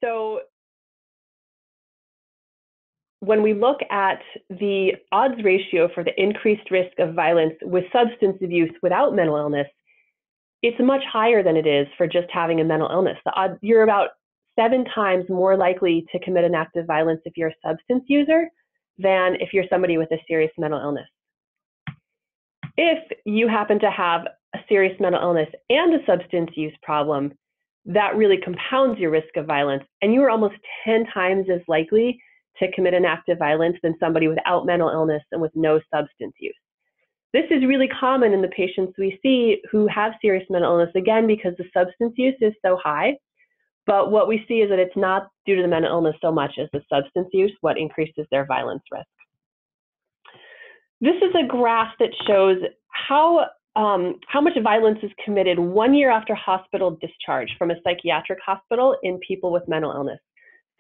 So when we look at the odds ratio for the increased risk of violence with substance abuse without mental illness, it's much higher than it is for just having a mental illness. You're about 7 times more likely to commit an act of violence if you're a substance user than if you're somebody with a serious mental illness. If you happen to have a serious mental illness and a substance use problem, that really compounds your risk of violence, and you are almost 10 times as likely to commit an act of violence than somebody without mental illness and with no substance use. This is really common in the patients we see who have serious mental illness, again, because the substance use is so high. But what we see is that it's not due to the mental illness so much as the substance use what increases their violence risk. This is a graph that shows how much violence is committed 1 year after hospital discharge from a psychiatric hospital in people with mental illness.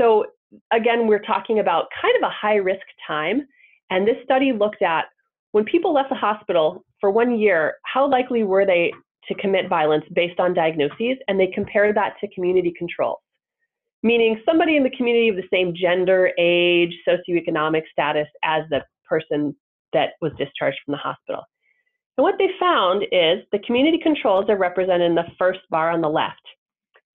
So again, we're talking about kind of a high-risk time, and this study looked at when people left the hospital for 1 year, how likely were they to commit violence based on diagnoses, and they compared that to community controls, meaning somebody in the community of the same gender, age, socioeconomic status as the person that was discharged from the hospital. And what they found is the community controls are represented in the first bar on the left.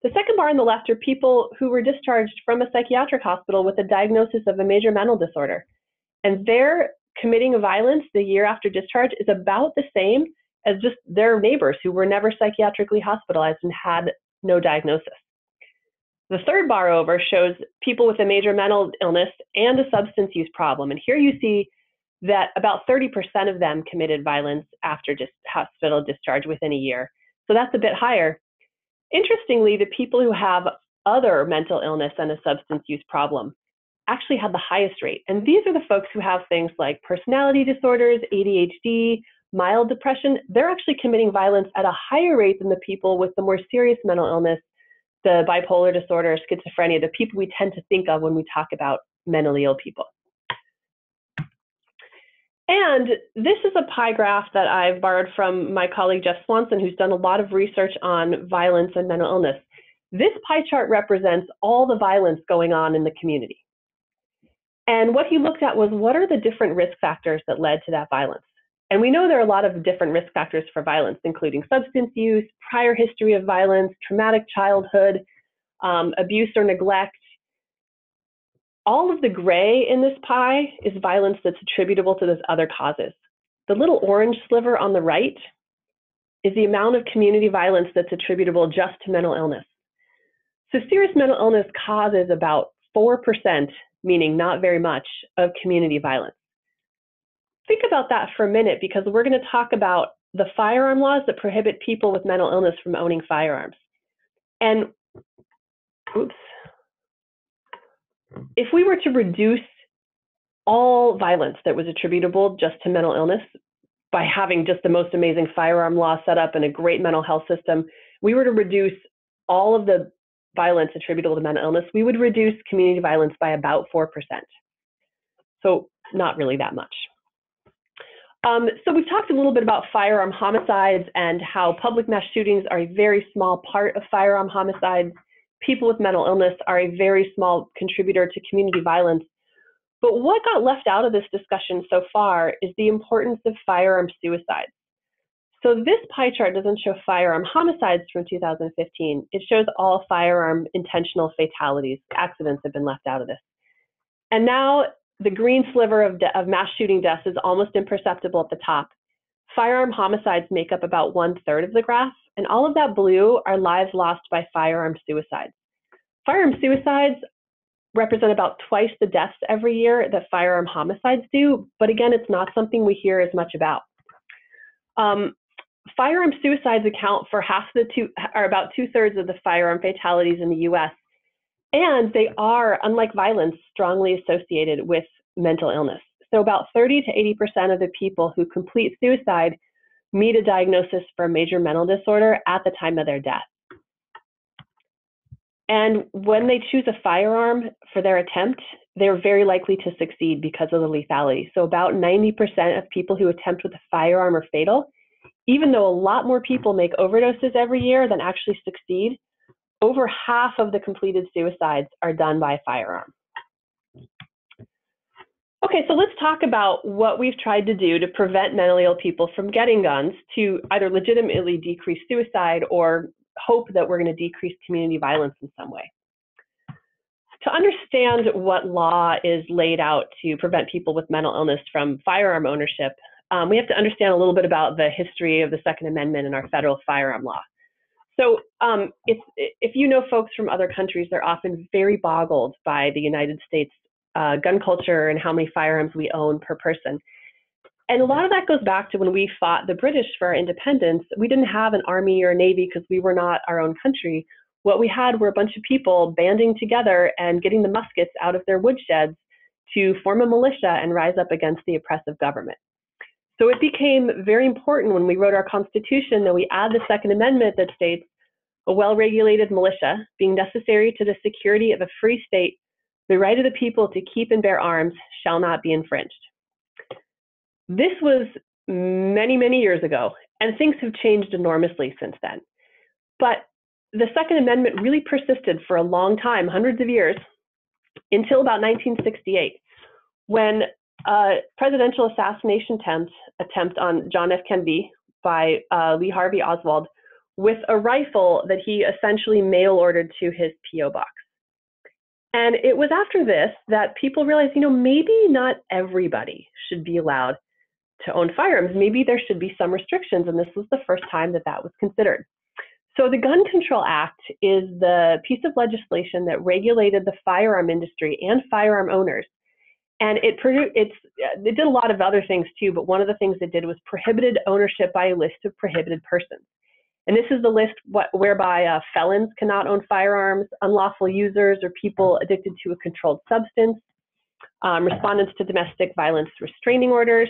The second bar on the left are people who were discharged from a psychiatric hospital with a diagnosis of a major mental disorder. And their committing violence the year after discharge is about the same as just their neighbors who were never psychiatrically hospitalized and had no diagnosis. The third bar over shows people with a major mental illness and a substance use problem. And here you see that about 30% of them committed violence after hospital discharge within a year. So that's a bit higher. Interestingly, the people who have other mental illness and a substance use problem actually had the highest rate. And these are the folks who have things like personality disorders, ADHD, mild depression. They're actually committing violence at a higher rate than the people with the more serious mental illness, the bipolar disorder, schizophrenia, the people we tend to think of when we talk about mentally ill people. And this is a pie graph that I've borrowed from my colleague Jeff Swanson, who's done a lot of research on violence and mental illness. This pie chart represents all the violence going on in the community. And what he looked at was, what are the different risk factors that led to that violence? And we know there are a lot of different risk factors for violence, including substance use, prior history of violence, traumatic childhood, abuse or neglect. All of the gray in this pie is violence that's attributable to those other causes. The little orange sliver on the right is the amount of community violence that's attributable just to mental illness. So serious mental illness causes about 4%, meaning not very much, of community violence. Think about that for a minute, because we're going to talk about the firearm laws that prohibit people with mental illness from owning firearms. And, oops. If we were to reduce all violence that was attributable just to mental illness by having just the most amazing firearm law set up and a great mental health system, we were to reduce all of the violence attributable to mental illness, we would reduce community violence by about 4%. So not really that much. So we've talked a little bit about firearm homicides and how public mass shootings are a very small part of firearm homicides. People with mental illness are a very small contributor to community violence. But what got left out of this discussion so far is the importance of firearm suicides. So this pie chart doesn't show firearm homicides from 2015. It shows all firearm intentional fatalities. Accidents have been left out of this. And now the green sliver of mass shooting deaths is almost imperceptible at the top. Firearm homicides make up about 1/3 of the graph, and all of that blue are lives lost by firearm suicides. Firearm suicides represent about twice the deaths every year that firearm homicides do, but again, it's not something we hear as much about. Firearm suicides account for about 2/3 of the firearm fatalities in the US, and they are, unlike violence, strongly associated with mental illness. So about 30 to 80% of the people who complete suicide meet a diagnosis for a major mental disorder at the time of their death. And when they choose a firearm for their attempt, they're very likely to succeed because of the lethality. So about 90% of people who attempt with a firearm are fatal. Even though a lot more people make overdoses every year than actually succeed, over half of the completed suicides are done by firearm. Okay, so let's talk about what we've tried to do to prevent mentally ill people from getting guns to either legitimately decrease suicide or hope that we're going to decrease community violence in some way. To understand what law is laid out to prevent people with mental illness from firearm ownership, we have to understand a little bit about the history of the Second Amendment and our federal firearm law. So if you know folks from other countries, they're often very boggled by the United States gun culture and how many firearms we own per person. And a lot of that goes back to when we fought the British for our independence. We didn't have an army or a navy because we were not our own country. What we had were a bunch of people banding together and getting the muskets out of their woodsheds to form a militia and rise up against the oppressive government. So it became very important when we wrote our Constitution that we add the Second Amendment that states, a well-regulated militia being necessary to the security of a free state, the right of the people to keep and bear arms shall not be infringed. This was many, many years ago, and things have changed enormously since then. But the Second Amendment really persisted for a long time, hundreds of years, until about 1968, when a presidential assassination attempt on John F. Kennedy by Lee Harvey Oswald with a rifle that he essentially mail ordered to his P.O. box. And it was after this that people realized, maybe not everybody should be allowed to own firearms. Maybe there should be some restrictions, and this was the first time that that was considered. So the Gun Control Act is the piece of legislation that regulated the firearm industry and firearm owners. And it did a lot of other things too, but one of the things it did was prohibited ownership by a list of prohibited persons. And this is the list whereby felons cannot own firearms, unlawful users or people addicted to a controlled substance, respondents to domestic violence restraining orders,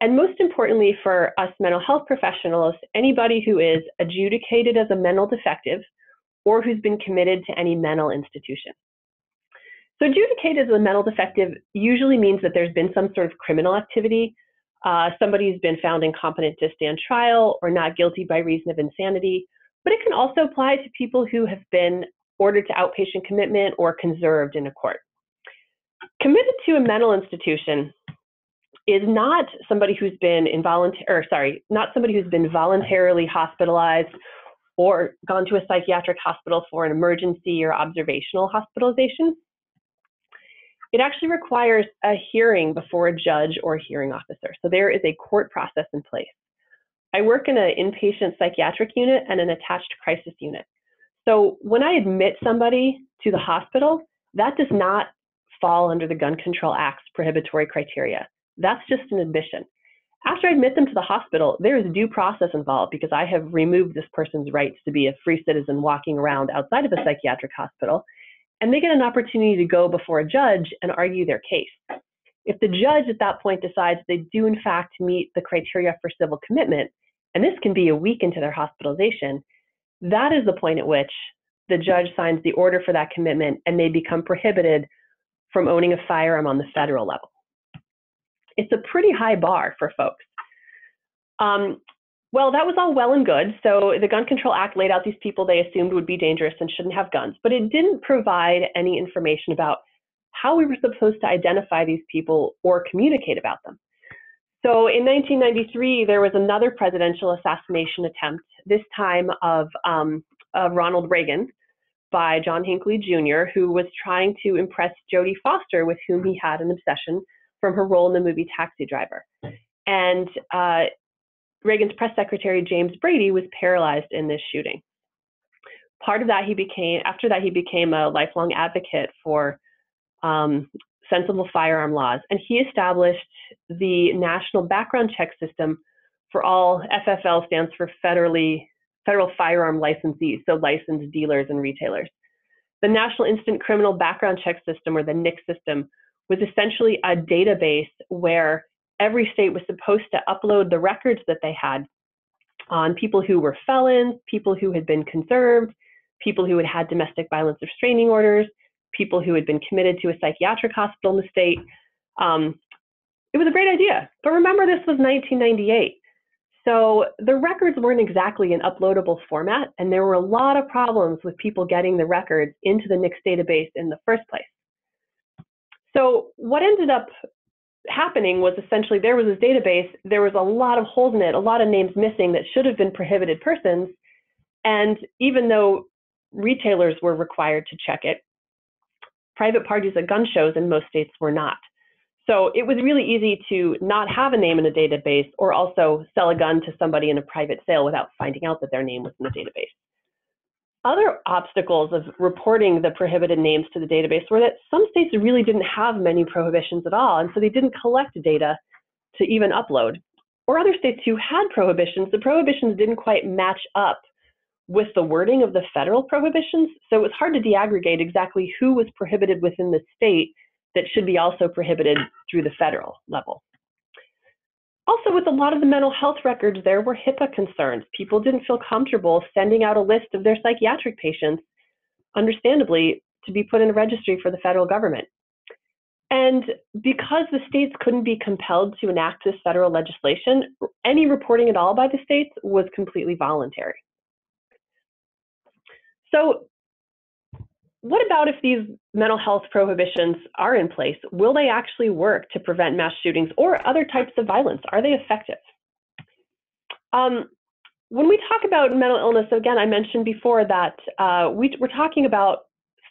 and most importantly for us mental health professionals, anybody who is adjudicated as a mental defective or who's been committed to any mental institution. So adjudicated as a mental defective usually means that there's been some sort of criminal activity. Somebody's been found incompetent to stand trial or not guilty by reason of insanity, but it can also apply to people who have been ordered to outpatient commitment or conserved in a court. Committed to a mental institution is not somebody who's been not somebody who's been voluntarily hospitalized or gone to a psychiatric hospital for an emergency or observational hospitalization. It actually requires a hearing before a judge or a hearing officer. So there is a court process in place. I work in an inpatient psychiatric unit and an attached crisis unit. So when I admit somebody to the hospital, that does not fall under the Gun Control Act's prohibitory criteria. That's just an admission. After I admit them to the hospital, there is due process involved because I have removed this person's rights to be a free citizen walking around outside of a psychiatric hospital. And they get an opportunity to go before a judge and argue their case. If the judge at that point decides they do in fact meet the criteria for civil commitment, and this can be a week into their hospitalization, that is the point at which the judge signs the order for that commitment and they become prohibited from owning a firearm on the federal level. It's a pretty high bar for folks. Well, that was all well and good. So the Gun Control Act laid out these people they assumed would be dangerous and shouldn't have guns, but it didn't provide any information about how we were supposed to identify these people or communicate about them. So in 1993, there was another presidential assassination attempt, this time of Ronald Reagan by John Hinckley Jr., who was trying to impress Jodie Foster, with whom he had an obsession from her role in the movie Taxi Driver. And Reagan's press secretary, James Brady, was paralyzed in this shooting. After that, he became a lifelong advocate for sensible firearm laws. And he established the National Background Check System for all. FFL stands for Federal Firearm Licensees, so licensed dealers and retailers. The National Instant Criminal Background Check System, or the NICS system, was essentially a database where every state was supposed to upload the records that they had on people who were felons, people who had been conserved, people who had had domestic violence restraining orders, people who had been committed to a psychiatric hospital in the state. It was a great idea. But remember, this was 1998. So the records weren't exactly an uploadable format, and there were a lot of problems with people getting the records into the NICS database in the first place. So what ended up happening was essentially there was this database, there was a lot of holes in it, a lot of names missing that should have been prohibited persons, and even though retailers were required to check it, private parties at gun shows in most states were not. So it was really easy to not have a name in a database or also sell a gun to somebody in a private sale without finding out that their name was in the database. Other obstacles of reporting the prohibited names to the database were that some states really didn't have many prohibitions at all, and so they didn't collect data to even upload. Or other states who had prohibitions, the prohibitions didn't quite match up with the wording of the federal prohibitions, so it was hard to deaggregate exactly who was prohibited within the state that should be also prohibited through the federal level. Also, with a lot of the mental health records, there were HIPAA concerns. People didn't feel comfortable sending out a list of their psychiatric patients, understandably, to be put in a registry for the federal government. And because the states couldn't be compelled to enact this federal legislation, any reporting at all by the states was completely voluntary. So what about if these mental health prohibitions are in place? Will they actually work to prevent mass shootings or other types of violence? Are they effective? When we talk about mental illness, again, I mentioned before that we're talking about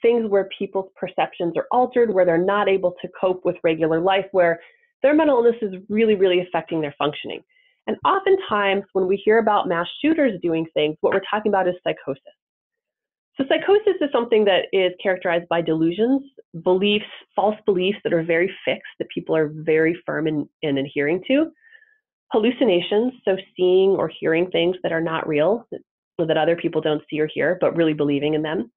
things where people's perceptions are altered, where they're not able to cope with regular life, where their mental illness is really, really affecting their functioning. And oftentimes when we hear about mass shooters doing things, what we're talking about is psychosis. So psychosis is something that is characterized by delusions, beliefs, false beliefs that are very fixed, that people are very firm in adhering to. Hallucinations, so seeing or hearing things that are not real, that other people don't see or hear, but really believing in them.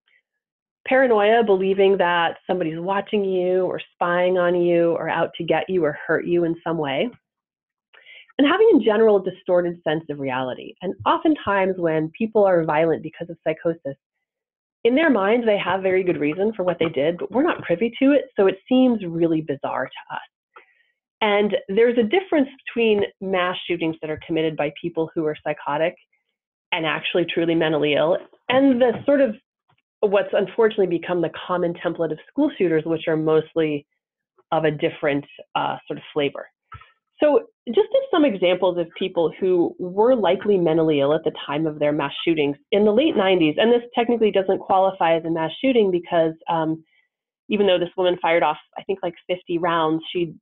Paranoia, believing that somebody's watching you or spying on you or out to get you or hurt you in some way. And having in general a distorted sense of reality. And oftentimes when people are violent because of psychosis, in their minds, they have very good reason for what they did, but we're not privy to it, so it seems really bizarre to us. And there's a difference between mass shootings that are committed by people who are psychotic and actually truly mentally ill, and the sort of what's unfortunately become the common template of school shooters, which are mostly of a different sort of flavor. So just as some examples of people who were likely mentally ill at the time of their mass shootings, in the late 90s, and this technically doesn't qualify as a mass shooting because even though this woman fired off, I think like 50 rounds, she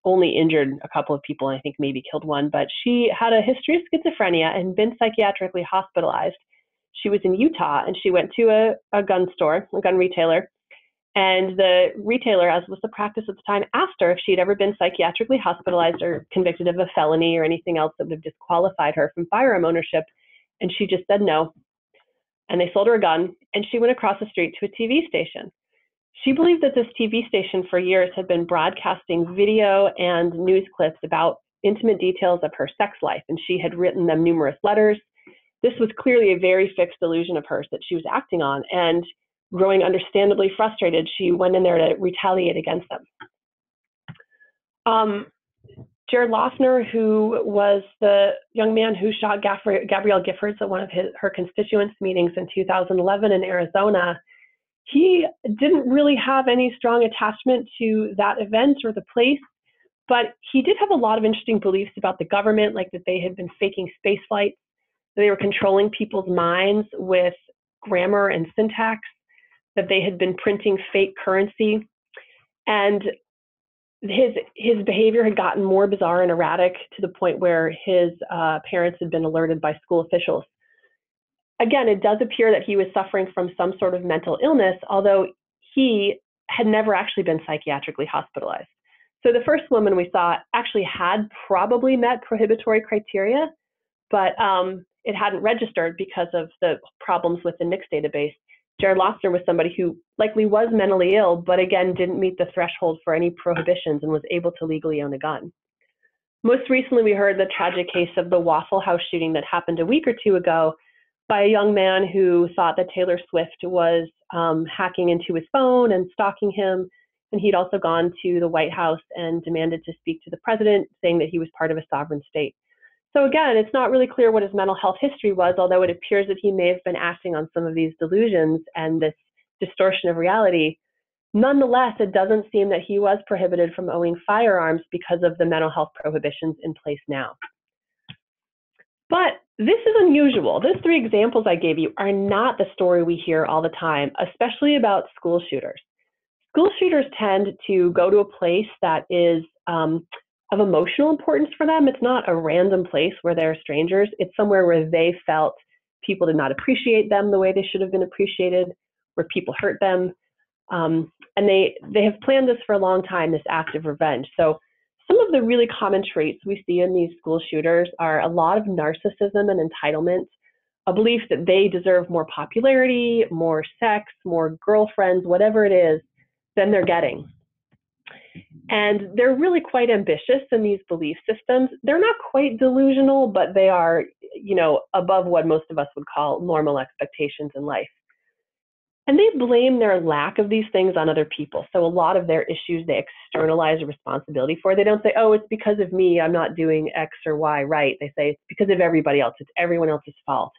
only injured a couple of people, and I think maybe killed one, but she had a history of schizophrenia and been psychiatrically hospitalized. She was in Utah, and she went to a gun store, a gun retailer, and the retailer, as was the practice at the time, asked her if she'd ever been psychiatrically hospitalized or convicted of a felony or anything else that would have disqualified her from firearm ownership, and she just said no. And they sold her a gun, and she went across the street to a TV station. She believed that this TV station for years had been broadcasting video and news clips about intimate details of her sex life, and she had written them numerous letters. This was clearly a very fixed delusion of hers that she was acting on, and growing understandably frustrated, she went in there to retaliate against them. Jared Loughner, who was the young man who shot Gabrielle Giffords at one of her constituents' meetings in 2011 in Arizona, he didn't really have any strong attachment to that event or the place, but he did have a lot of interesting beliefs about the government, like that they had been faking space flights, that they were controlling people's minds with grammar and syntax, that they had been printing fake currency, and his behavior had gotten more bizarre and erratic to the point where his parents had been alerted by school officials. Again, it does appear that he was suffering from some sort of mental illness, although he had never actually been psychiatrically hospitalized. So the first woman we saw actually had probably met prohibitory criteria, but it hadn't registered because of the problems with the NICS database. Jared Loughner was somebody who likely was mentally ill, but again, didn't meet the threshold for any prohibitions and was able to legally own a gun. Most recently, we heard the tragic case of the Waffle House shooting that happened a week or two ago by a young man who thought that Taylor Swift was hacking into his phone and stalking him. And he'd also gone to the White House and demanded to speak to the president, saying that he was part of a sovereign state. So again, it's not really clear what his mental health history was, although it appears that he may have been acting on some of these delusions and this distortion of reality. Nonetheless, it doesn't seem that he was prohibited from owning firearms because of the mental health prohibitions in place now. But this is unusual. Those three examples I gave you are not the story we hear all the time, especially about school shooters. School shooters tend to go to a place that is of emotional importance for them. It's not a random place where there are strangers. It's somewhere where they felt people did not appreciate them the way they should have been appreciated, where people hurt them. And they have planned this for a long time, this act of revenge. So some of the really common traits we see in these school shooters are a lot of narcissism and entitlement, a belief that they deserve more popularity, more sex, more girlfriends, whatever it is, than they're getting. And they're really quite ambitious in these belief systems. They're not quite delusional, but they are, above what most of us would call normal expectations in life. And they blame their lack of these things on other people. So a lot of their issues, they externalize responsibility for. They don't say, oh, it's because of me, I'm not doing X or Y right. They say it's because of everybody else. It's everyone else's fault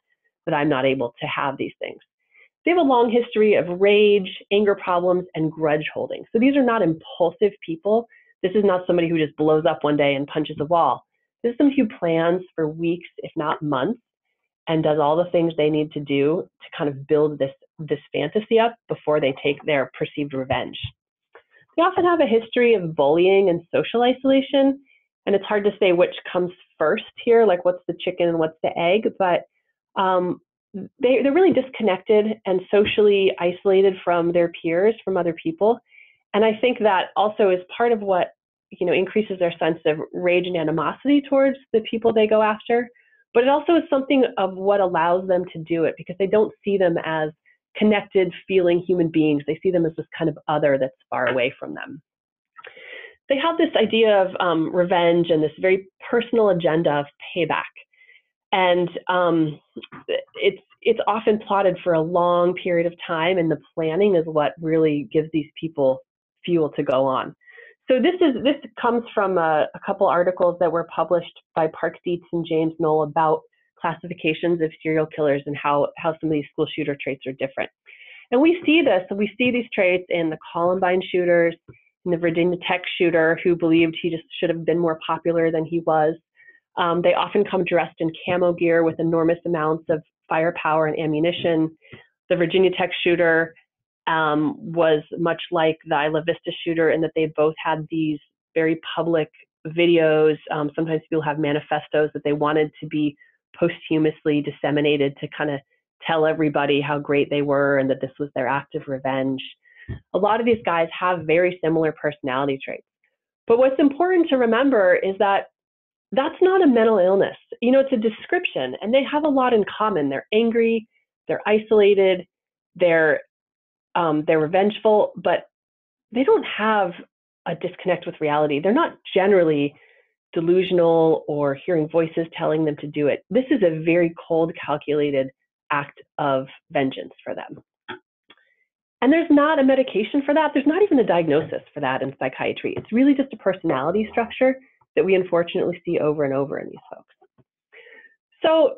that I'm not able to have these things. They have a long history of rage, anger problems, and grudge holding. So these are not impulsive people. This is not somebody who just blows up one day and punches a wall. This is somebody who plans for weeks, if not months, and does all the things they need to do to kind of build this fantasy up before they take their perceived revenge. They often have a history of bullying and social isolation, and it's hard to say which comes first here, like what's the chicken and what's the egg, but they're really disconnected and socially isolated from their peers, from other people. And I think that also is part of what increases their sense of rage and animosity towards the people they go after. But it also is something of what allows them to do it, because they don't see them as connected, feeling human beings. They see them as this kind of other that's far away from them. They have this idea of revenge and this very personal agenda of payback. And it's often plotted for a long period of time, and the planning is what really gives these people fuel to go on. So this comes from a couple articles that were published by Park Dietz and James Knoll about classifications of serial killers and how some of these school shooter traits are different. And we see these traits in the Columbine shooters, in the Virginia Tech shooter who believed he just should have been more popular than he was. They often come dressed in camo gear with enormous amounts of firepower and ammunition. The Virginia Tech shooter was much like the Isla Vista shooter in that they both had these very public videos. Sometimes people have manifestos that they wanted to be posthumously disseminated to kind of tell everybody how great they were and that this was their act of revenge. A lot of these guys have very similar personality traits. But what's important to remember is that that's not a mental illness. It's a description, and they have a lot in common. They're angry, they're isolated, they're revengeful, but they don't have a disconnect with reality. They're not generally delusional or hearing voices telling them to do it. This is a very cold, calculated act of vengeance for them. And there's not a medication for that. There's not even a diagnosis for that in psychiatry. It's really just a personality structure that we unfortunately see over and over in these folks. So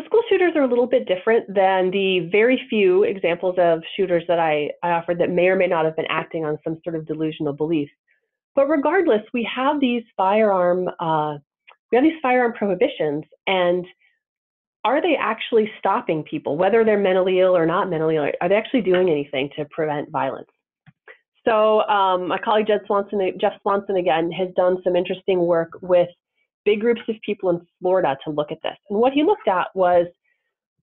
school shooters are a little bit different than the very few examples of shooters that I offered that may or may not have been acting on some sort of delusional belief. But regardless, we have these firearm prohibitions, and are they actually stopping people, whether they're mentally ill or not mentally ill? Are they actually doing anything to prevent violence? So my colleague Jeff Swanson again has done some interesting work with big groups of people in Florida to look at this. And what he looked at was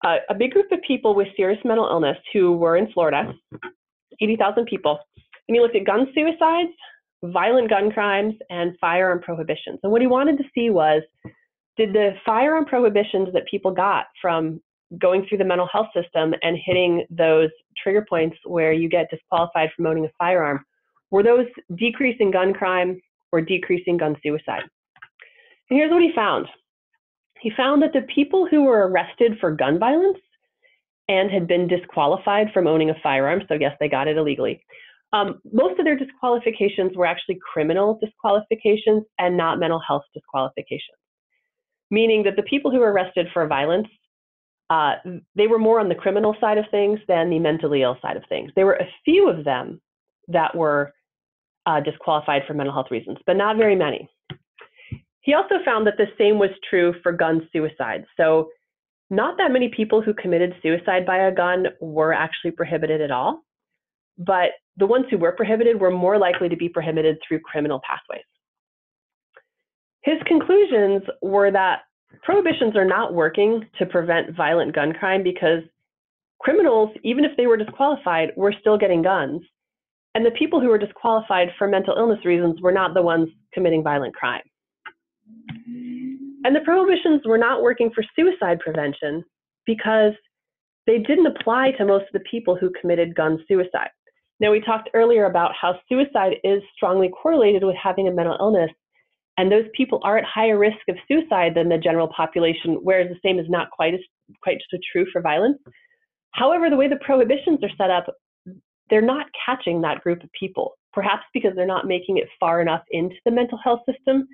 a big group of people with serious mental illness who were in Florida, 80,000 people. And he looked at gun suicides, violent gun crimes, and firearm prohibitions. And what he wanted to see was, did the firearm prohibitions that people got from going through the mental health system and hitting those trigger points where you get disqualified from owning a firearm, were those decreasing gun crime or decreasing gun suicide? And here's what he found. He found that the people who were arrested for gun violence and had been disqualified from owning a firearm, so yes, they got it illegally, most of their disqualifications were actually criminal disqualifications and not mental health disqualifications. meaning that the people who were arrested for violence, they were more on the criminal side of things than the mentally ill side of things. There were a few of them that were disqualified for mental health reasons, but not very many. He also found that the same was true for gun suicide. So not that many people who committed suicide by a gun were actually prohibited at all, but the ones who were prohibited were more likely to be prohibited through criminal pathways. His conclusions were that prohibitions are not working to prevent violent gun crime because criminals, even if they were disqualified, were still getting guns. And the people who were disqualified for mental illness reasons were not the ones committing violent crime. And the prohibitions were not working for suicide prevention because they didn't apply to most of the people who committed gun suicide. Now, we talked earlier about how suicide is strongly correlated with having a mental illness, and those people are at higher risk of suicide than the general population, whereas the same is not quite so true for violence. However, the way the prohibitions are set up, they're not catching that group of people, perhaps because they're not making it far enough into the mental health system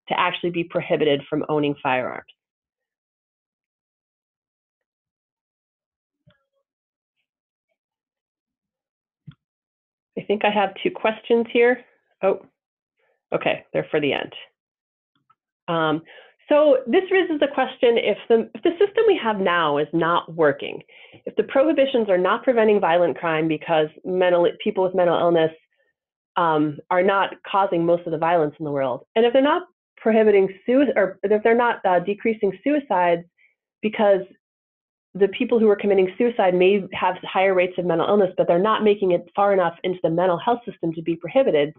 to actually be prohibited from owning firearms. I think I have 2 questions here. Oh, okay, they're for the end. So this raises the question, if the system we have now is not working, if the prohibitions are not preventing violent crime because people with mental illness are not causing most of the violence in the world, and if they're not prohibiting suicide, or if they're not decreasing suicides because the people who are committing suicide may have higher rates of mental illness, but they're not making it far enough into the mental health system to be prohibited,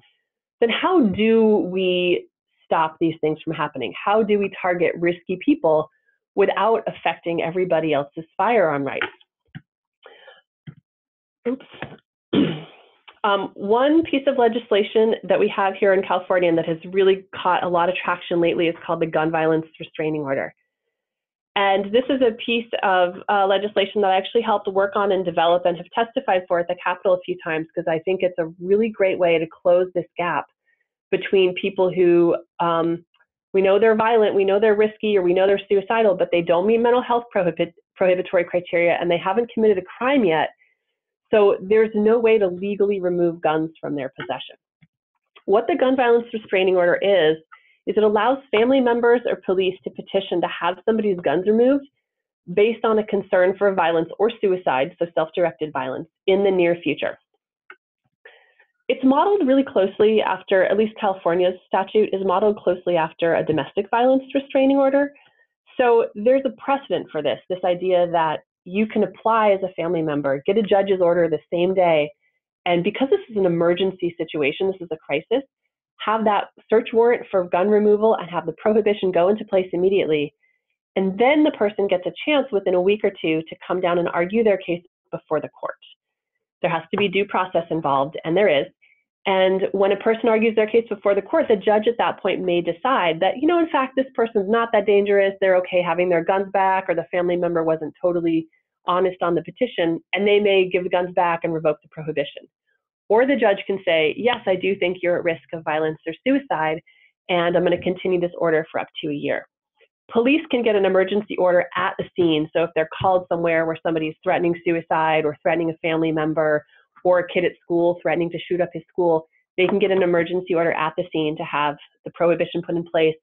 then how do we stop these things from happening? How do we target risky people without affecting everybody else's firearm rights? Oops. One piece of legislation that we have here in California and that has really caught a lot of traction lately is called the Gun Violence Restraining Order. And this is a piece of legislation that I actually helped work on and develop and have testified for at the Capitol a few times, because I think it's a really great way to close this gap between people who we know they're violent, we know they're risky, or we know they're suicidal, but they don't meet mental health prohibitory criteria and they haven't committed a crime yet. So there's no way to legally remove guns from their possession. What the Gun Violence Restraining Order is it allows family members or police to petition to have somebody's guns removed based on a concern for violence or suicide, so self-directed violence, in the near future. It's modeled really closely after, at least California's statute is modeled closely after a domestic violence restraining order. So there's a precedent for this idea that you can apply as a family member, get a judge's order the same day, and because this is an emergency situation, this is a crisis, have that search warrant for gun removal and have the prohibition go into place immediately. And then the person gets a chance within a week or two to come down and argue their case before the court. There has to be due process involved, and there is. And when a person argues their case before the court, the judge at that point may decide that, you know, in fact, this person's not that dangerous, they're okay having their guns back, or the family member wasn't totally honest on the petition, and they may give the guns back and revoke the prohibition. Or the judge can say, yes, I do think you're at risk of violence or suicide, and I'm going to continue this order for up to a year. Police can get an emergency order at the scene. So if they're called somewhere where somebody's threatening suicide or threatening a family member or a kid at school threatening to shoot up his school, they can get an emergency order at the scene to have the prohibition put in place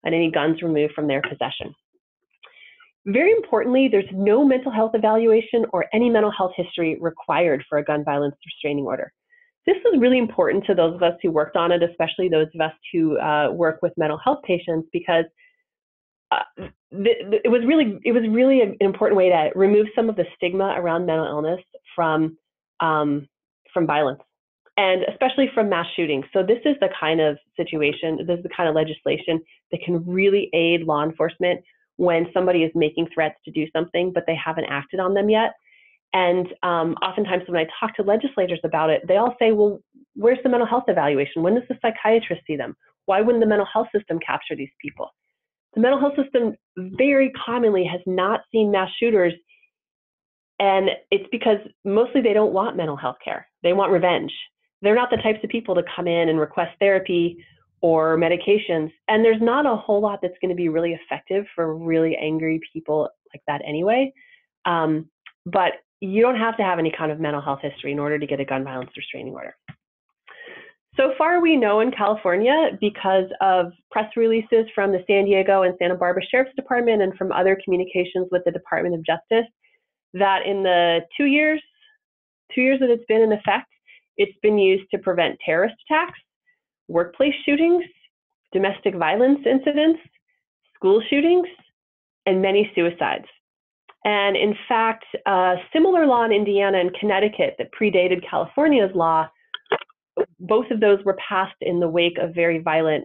and any guns removed from their possession. Very importantly, there's no mental health evaluation or any mental health history required for a gun violence restraining order. This was really important to those of us who worked on it, especially those of us who work with mental health patients, because it was really an important way to remove some of the stigma around mental illness from violence, and especially from mass shootings. So this is the kind of situation, this is the kind of legislation that can really aid law enforcement when somebody is making threats to do something, but they haven't acted on them yet. And oftentimes when I talk to legislators about it, they all say, well, where's the mental health evaluation? When does the psychiatrist see them? Why wouldn't the mental health system capture these people? The mental health system very commonly has not seen mass shooters, and it's because mostly they don't want mental health care. They want revenge. They're not the types of people to come in and request therapy or medications. And there's not a whole lot that's going to be really effective for really angry people like that anyway. But you don't have to have any kind of mental health history in order to get a gun violence restraining order. So far, we know in California, because of press releases from the San Diego and Santa Barbara Sheriff's Department and from other communications with the Department of Justice, that in the 2 years that it's been in effect, it's been used to prevent terrorist attacks, workplace shootings, domestic violence incidents, school shootings, and many suicides. And in fact, a similar law in Indiana and Connecticut that predated California's law, both of those were passed in the wake of very violent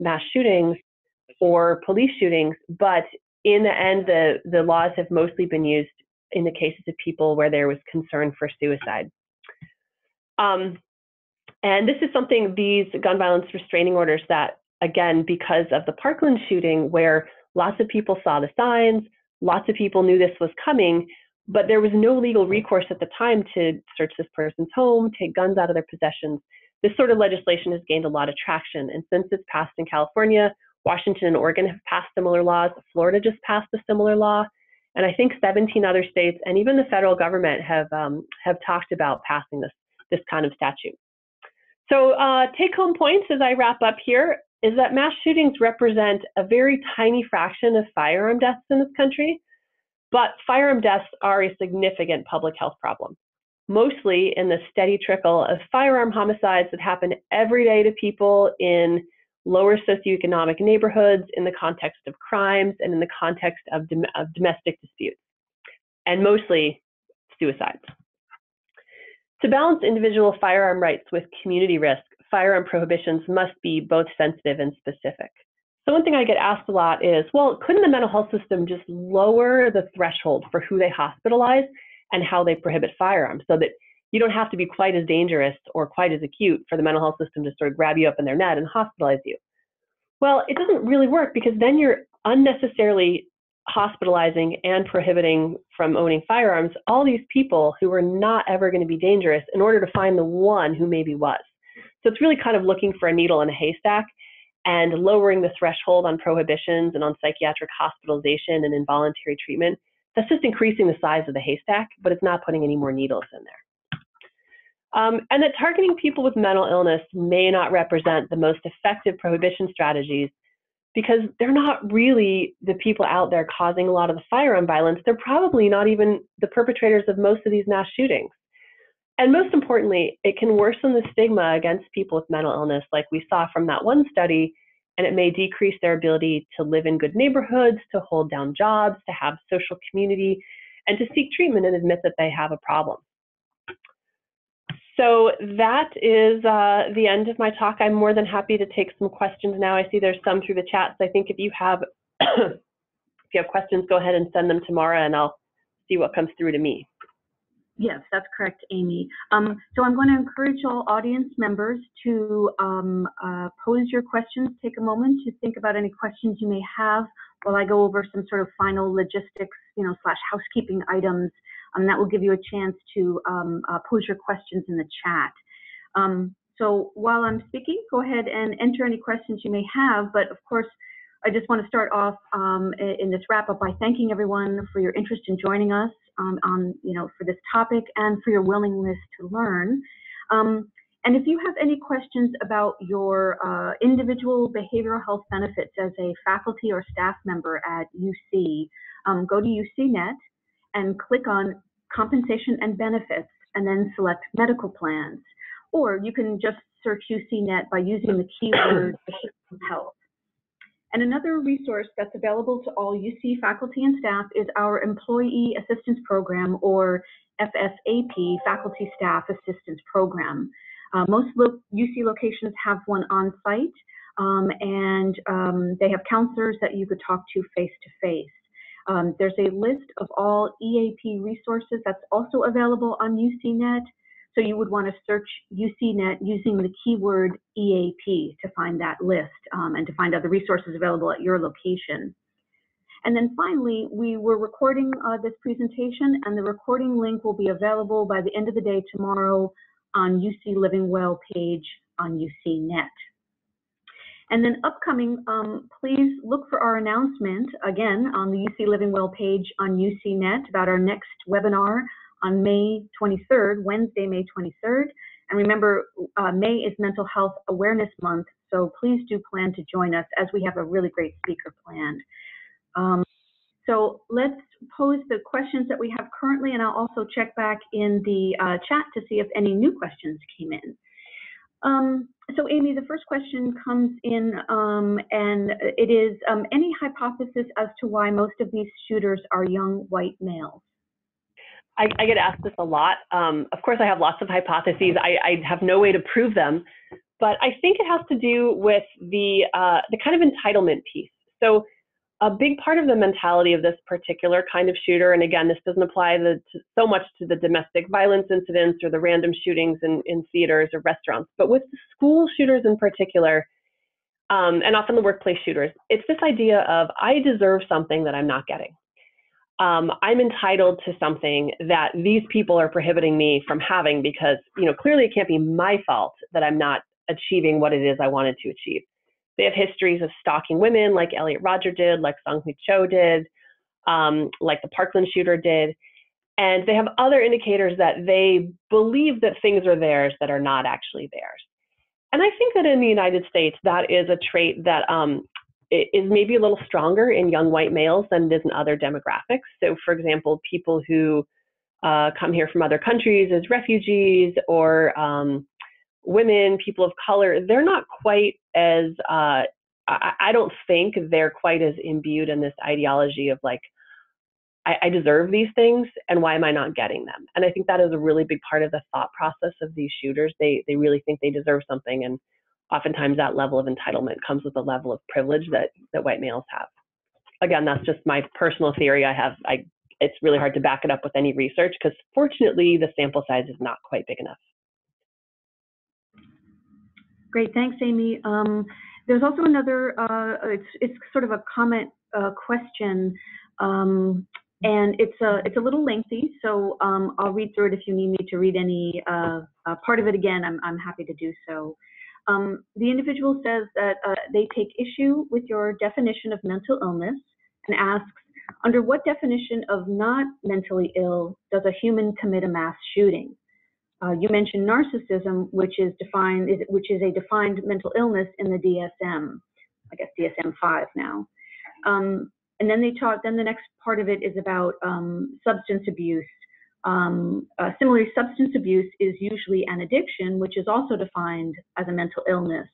mass shootings or police shootings. But in the end, the laws have mostly been used in the cases of people where there was concern for suicide. And this is something, these gun violence restraining orders, that, again, because of the Parkland shooting, where lots of people saw the signs, lots of people knew this was coming, but there was no legal recourse at the time to search this person's home, take guns out of their possessions. This sort of legislation has gained a lot of traction. And since it's passed in California, Washington and Oregon have passed similar laws. Florida just passed a similar law. And I think 17 other states and even the federal government have talked about passing this kind of statute. So take-home points as I wrap up here is that mass shootings represent a very tiny fraction of firearm deaths in this country, but firearm deaths are a significant public health problem, mostly in the steady trickle of firearm homicides that happen every day to people in lower socioeconomic neighborhoods, in the context of crimes, and in the context of domestic disputes, and mostly suicides. To balance individual firearm rights with community risk, firearm prohibitions must be both sensitive and specific. So one thing I get asked a lot is, well, couldn't the mental health system just lower the threshold for who they hospitalize and how they prohibit firearms so that you don't have to be quite as dangerous or quite as acute for the mental health system to sort of grab you up in their net and hospitalize you? Well, it doesn't really work, because then you're unnecessarily hospitalizing and prohibiting from owning firearms all these people who are not ever going to be dangerous in order to find the one who maybe was. So it's really kind of looking for a needle in a haystack, and lowering the threshold on prohibitions and on psychiatric hospitalization and involuntary treatment. That's just increasing the size of the haystack, but it's not putting any more needles in there. And that targeting people with mental illness may not represent the most effective prohibition strategies, because they're not really the people out there causing a lot of the firearm violence. They're probably not even the perpetrators of most of these mass shootings. And most importantly, it can worsen the stigma against people with mental illness, like we saw from that one study, and it may decrease their ability to live in good neighborhoods, to hold down jobs, to have social community, and to seek treatment and admit that they have a problem. So that is the end of my talk. I'm more than happy to take some questions now. I see there's some through the chat, so I think if you have questions, go ahead and send them to Mara, and I'll see what comes through to me. Yes, that's correct, Amy. So I'm going to encourage all audience members to pose your questions. Take a moment to think about any questions you may have while I go over some sort of final logistics, slash housekeeping items. That will give you a chance to pose your questions in the chat. So while I'm speaking, go ahead and enter any questions you may have. But of course, I just want to start off in this wrap-up by thanking everyone for your interest in joining us for this topic and for your willingness to learn. And if you have any questions about your individual behavioral health benefits as a faculty or staff member at UC, go to UCNet and click on Compensation and Benefits, and then select Medical Plans. Or you can just search UCNet by using the keyword health. And another resource that's available to all UC faculty and staff is our Employee Assistance Program, or FSAP, Faculty Staff Assistance Program. Most UC locations have one on site, and they have counselors that you could talk to face-to-face. There's a list of all EAP resources that's also available on UCNet. So you would want to search UCNet using the keyword EAP to find that list and to find other resources available at your location. And then finally, we were recording this presentation, and the recording link will be available by the end of the day tomorrow on UC Living Well page on UCNet. And then upcoming, please look for our announcement, again, on the UC Living Well page on UCNet about our next webinar on May 23rd, Wednesday, May 23rd. And remember, May is Mental Health Awareness Month, so please do plan to join us as we have a really great speaker planned. So let's pose the questions that we have currently, and I'll also check back in the chat to see if any new questions came in. So Amy, the first question comes in, and it is, any hypothesis as to why most of these shooters are young white males? I get asked this a lot. Of course, I have lots of hypotheses. I have no way to prove them, but I think it has to do with the kind of entitlement piece. So a big part of the mentality of this particular kind of shooter, and again, this doesn't apply so much to the domestic violence incidents or the random shootings in theaters or restaurants, but with the school shooters in particular, and often the workplace shooters, it's this idea of I deserve something that I'm not getting. I'm entitled to something that these people are prohibiting me from having because, clearly it can't be my fault that I'm not achieving what it is I wanted to achieve. They have histories of stalking women like Elliot Rodger did, like Sung Hui Cho did, like the Parkland shooter did. And they have other indicators that they believe that things are theirs that are not actually theirs. And I think that in the United States, that is a trait that is maybe a little stronger in young white males than it is in other demographics. So for example, people who come here from other countries as refugees or women, people of color, they're not quite as, I don't think they're quite as imbued in this ideology of like, I deserve these things and why am I not getting them? And I think that is a really big part of the thought process of these shooters. They really think they deserve something, and oftentimes that level of entitlement comes with a level of privilege that white males have. Again, that's just my personal theory. It's really hard to back it up with any research because fortunately the sample size is not quite big enough. Great, thanks, Amy. There's also another, it's sort of a comment question, and it's a little lengthy, so I'll read through it. If you need me to read any part of it again, I'm happy to do so. The individual says that they take issue with your definition of mental illness and asks, under what definition of not mentally ill does a human commit a mass shooting? You mentioned narcissism, which is a defined mental illness in the DSM, I guess DSM-5 now. And then the next part of it is about substance abuse. Similarly, substance abuse is usually an addiction, which is also defined as a mental illness.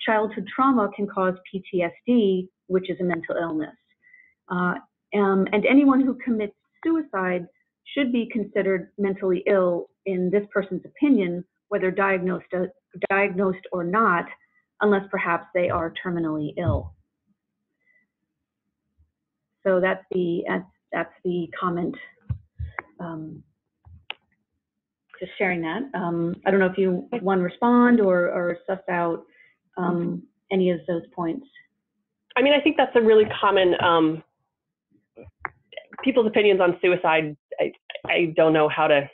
Childhood trauma can cause PTSD, which is a mental illness. And anyone who commits suicide should be considered mentally ill in this person's opinion, whether diagnosed or not, unless perhaps they are terminally ill. So that's the comment. Just sharing that. I don't know if you want to respond or suss out any of those points. I mean, I think that's a really common, people's opinions on suicide. I don't know how to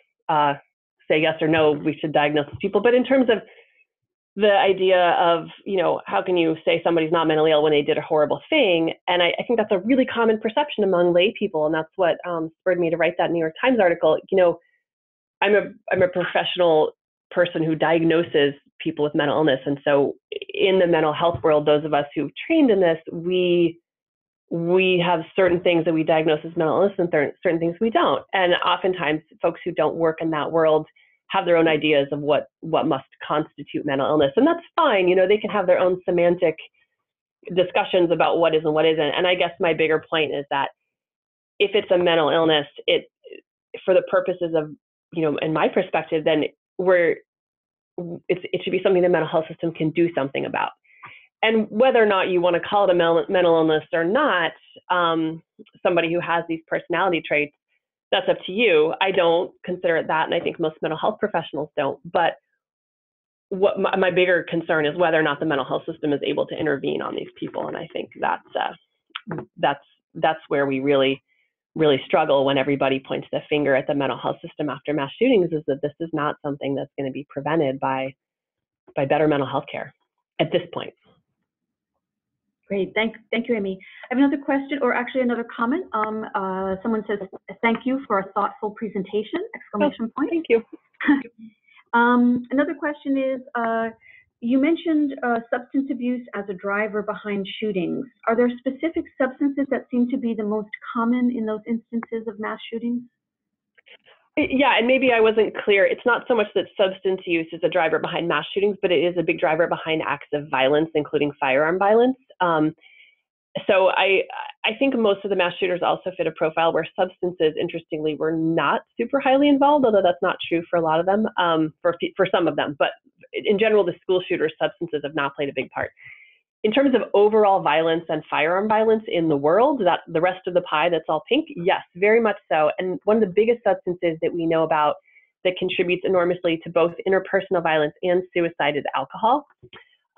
say yes or no, we should diagnose people, but in terms of the idea of, how can you say somebody's not mentally ill when they did a horrible thing? And I think that's a really common perception among lay people, and that's what spurred me to write that New York Times article. I'm a professional person who diagnoses people with mental illness, and so in the mental health world, those of us who've trained in this, we have certain things that we diagnose as mental illness and certain things we don't. And oftentimes, folks who don't work in that world have their own ideas of what must constitute mental illness. And that's fine. They can have their own semantic discussions about what is and what isn't. And I guess my bigger point is that if it's a mental illness, for the purposes of, in my perspective, then it should be something the mental health system can do something about. And whether or not you want to call it a mental illness or not, somebody who has these personality traits, that's up to you. I don't consider it that, and I think most mental health professionals don't. But what my bigger concern is whether or not the mental health system is able to intervene on these people, and I think that's where we really struggle when everybody points the finger at the mental health system after mass shootings, is that this is not something that's going to be prevented by better mental health care at this point. Great, thank you, Amy. I have another question, or actually another comment. Someone says, "Thank you for a thoughtful presentation!" Exclamation point. Thank you. Another question is, you mentioned substance abuse as a driver behind shootings. Are there specific substances that seem to be the most common in those instances of mass shootings? Yeah, and maybe I wasn't clear. It's not so much that substance use is a driver behind mass shootings, but it is a big driver behind acts of violence, including firearm violence. So I think most of the mass shooters also fit a profile where substances, interestingly, were not super highly involved, although that's not true for a lot of them, for some of them. But in general, the school shooters, substances have not played a big part. In terms of overall violence and firearm violence in the world, that the rest of the pie that's all pink, yes, very much so. And one of the biggest substances that we know about that contributes enormously to both interpersonal violence and suicide is alcohol.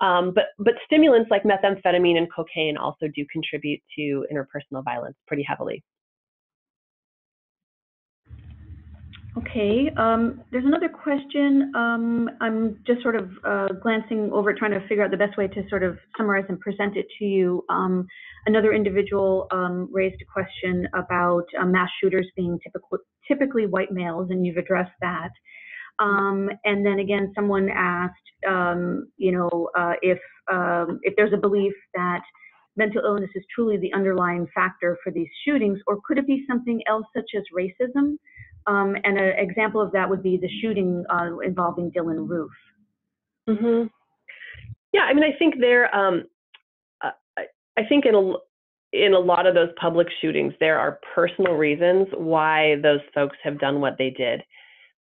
But stimulants like methamphetamine and cocaine also do contribute to interpersonal violence pretty heavily. Okay, there's another question. I'm just sort of glancing over, trying to figure out the best way to sort of summarize and present it to you. Another individual raised a question about mass shooters being typically white males, and you've addressed that. And then again, someone asked, if there's a belief that mental illness is truly the underlying factor for these shootings, or could it be something else such as racism? And an example of that would be the shooting involving Dylan Roof. Mm-hmm. Yeah, I mean, I think I think in a lot of those public shootings, there are personal reasons why those folks have done what they did.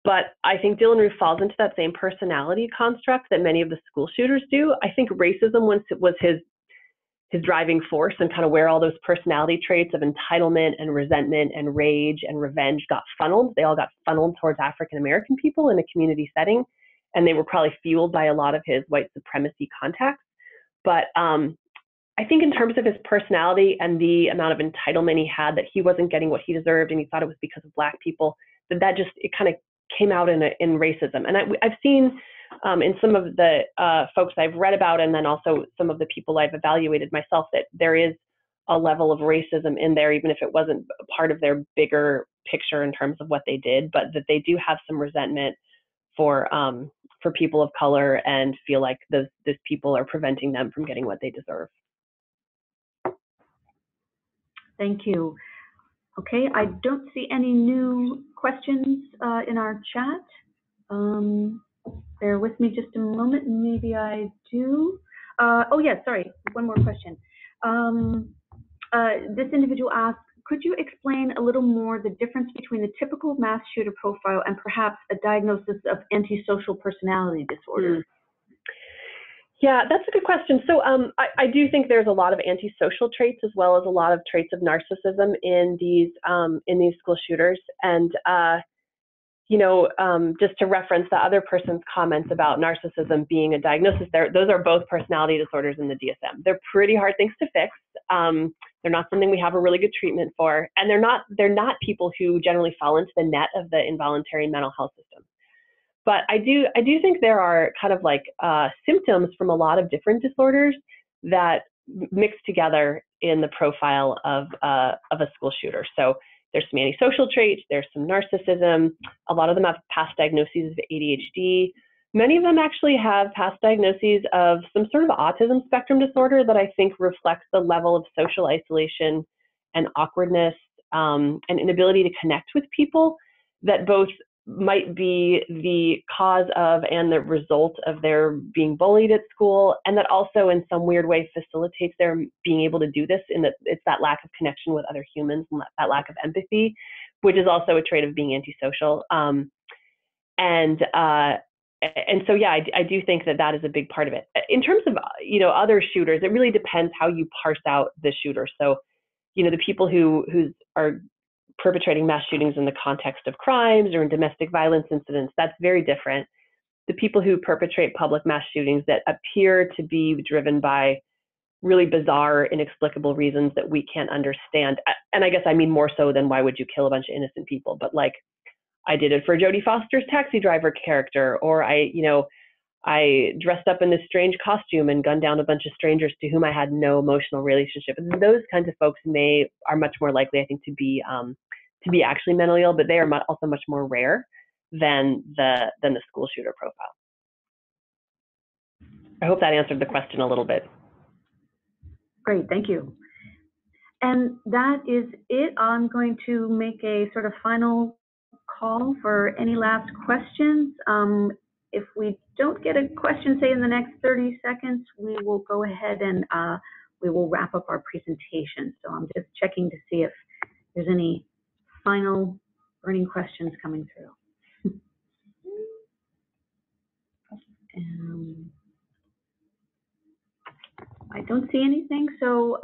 But I think Dylan Roof falls into that same personality construct that many of the school shooters do. I think racism was his driving force, and kind of where all those personality traits of entitlement and resentment and rage and revenge got funneled. They all got funneled towards African-American people in a community setting, and they were probably fueled by a lot of his white supremacy contacts. But I think in terms of his personality and the amount of entitlement he had, that he wasn't getting what he deserved and he thought it was because of Black people, that just, it kind of came out in racism. And I've seen in some of the folks I've read about, and then also some of the people I've evaluated myself, that there is a level of racism in there, even if it wasn't part of their bigger picture in terms of what they did, but that they do have some resentment for people of color and feel like those people are preventing them from getting what they deserve. Thank you. Okay, I don't see any new questions in our chat. Bear with me just a moment, maybe I do. Oh yeah, sorry, one more question. This individual asked, could you explain a little more the difference between the typical mass shooter profile and perhaps a diagnosis of antisocial personality disorder? Yeah, that's a good question. So I do think there's a lot of antisocial traits, as well as a lot of traits of narcissism in these school shooters. And just to reference the other person's comments about narcissism being a diagnosis, those are both personality disorders in the DSM. They're pretty hard things to fix. They're not something we have a really good treatment for, and they're not people who generally fall into the net of the involuntary mental health system. But I do think there are kind of like symptoms from a lot of different disorders that mix together in the profile of a school shooter. So there's some antisocial traits, there's some narcissism. A lot of them have past diagnoses of ADHD. Many of them actually have past diagnoses of some sort of autism spectrum disorder that I think reflects the level of social isolation and awkwardness and inability to connect with people that both might be the cause of and the result of their being bullied at school, and that also in some weird way facilitates their being able to do this, in that it's that lack of connection with other humans and that lack of empathy, which is also a trait of being antisocial. And so, yeah, I do think that is a big part of it. In terms of, other shooters, it really depends how you parse out the shooter. So, the people who are perpetrating mass shootings in the context of crimes or in domestic violence incidents, that's very different. The people who perpetrate public mass shootings that appear to be driven by really bizarre, inexplicable reasons that we can't understand. And I guess I mean more so than why would you kill a bunch of innocent people, but like, I did it for Jodie Foster's Taxi Driver character, or I I dressed up in this strange costume and gunned down a bunch of strangers to whom I had no emotional relationship. And those kinds of folks are much more likely, I think, to be actually mentally ill, but they are also much more rare than the school shooter profile. I hope that answered the question a little bit. Great, thank you. And that is it. I'm going to make a sort of final call for any last questions. If we don't get a question, say in the next 30 seconds, we will go ahead and we will wrap up our presentation. So I'm just checking to see if there's any final burning questions coming through. I don't see anything, so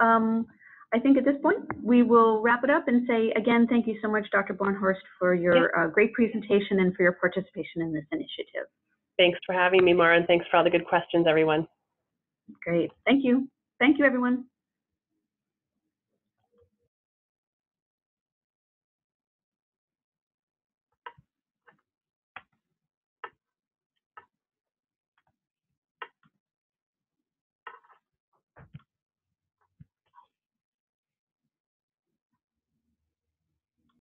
I think at this point we will wrap it up and say again, thank you so much, Dr. Barnhorst, for your great presentation and for your participation in this initiative. Thanks for having me, Mara, and thanks for all the good questions, everyone. Great, thank you. Thank you, everyone.